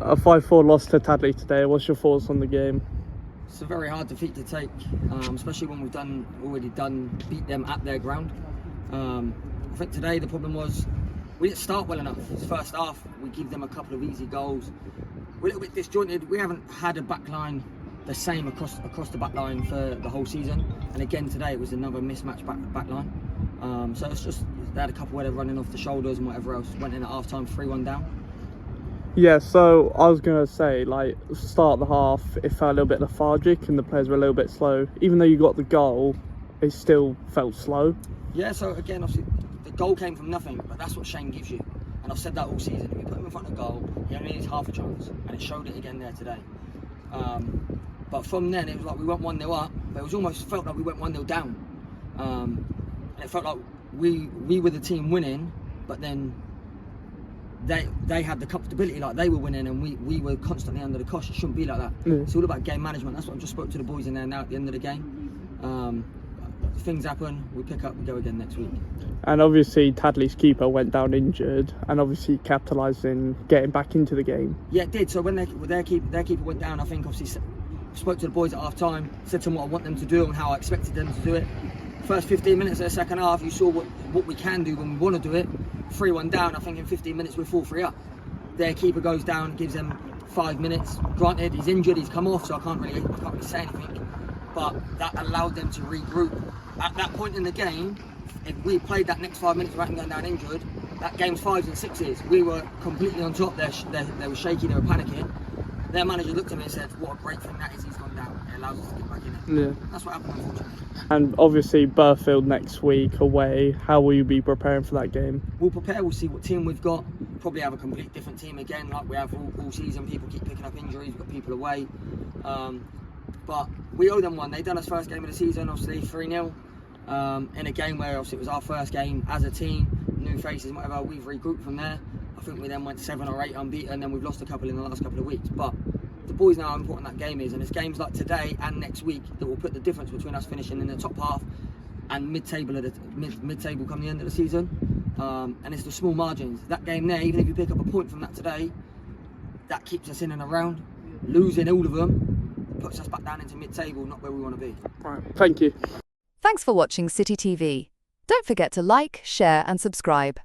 A 5-4 loss to Tadley today. What's your thoughts on the game? It's a very hard defeat to take, especially when we've already beat them at their ground. I think today the problem was we didn't start well enough. This first half, we give them a couple of easy goals. We're a little bit disjointed. We haven't had a back line the same across the back line for the whole season. And again today it was another mismatched back line. So it's just, they had a couple where they're running off the shoulders and whatever else. Went in at half time 3-1 down. Yeah, so I was going to say, like, start the half, it felt a little bit lethargic and the players were a little bit slow. Even though you got the goal, it still felt slow. Yeah, so again, obviously, the goal came from nothing, but that's what Shane gives you. And I've said that all season. If you put him in front of the goal, he only needs half a chance. And it showed it again there today. But from then, it was like we went 1-0 up, but it was almost felt like we went 1-0 down. And it felt like we were the team winning, but then they had the comfortability, like they were winning, and we were constantly under the cosh. It shouldn't be like that. It's all about game management. That's what I just spoke to the boys in there now at the end of the game. Things happen, we pick up, we go again next week. And obviously Tadley's keeper went down injured and obviously capitalised in getting back into the game. Yeah, it did. So when their keeper went down, I think obviously spoke to the boys at half time, said to them what I want them to do and how I expected them to do it. First 15 minutes of the second half, you saw what we can do when we want to do it. 3-1 down, I think in 15 minutes we're 4-3 up. Their keeper goes down, gives them 5 minutes. Granted, he's injured, he's come off, so I can't really say anything. But that allowed them to regroup. At that point in the game, if we played that next 5 minutes without him going down injured, that game's 5s and 6s. We were completely on top. They were shaky, they were panicking. Their manager looked at me and said, what a great thing that is, he's gone down. It allows us to get back in it. Yeah. That's what happened, unfortunately. And obviously Burfield next week away. How will you be preparing for that game? We'll prepare, we'll see what team we've got. Probably have a complete different team again, like we have all season. People keep picking up injuries, we've got people away. But we owe them one. They've done us first game of the season, obviously 3-0. In a game where obviously it was our first game as a team, new faces, whatever. We've regrouped from there. I think we then went 7 or 8 unbeaten, and then we've lost a couple in the last couple of weeks. But the boys know how important that game is, and it's games like today and next week that will put the difference between us finishing in the top half and mid-table come the end of the season. And it's the small margins. That game there, even if you pick up a point from that today, that keeps us in and around. Losing all of them puts us back down into mid-table, not where we want to be. Right. Thank you. Thanks for watching City TV. Don't forget to like, share and subscribe.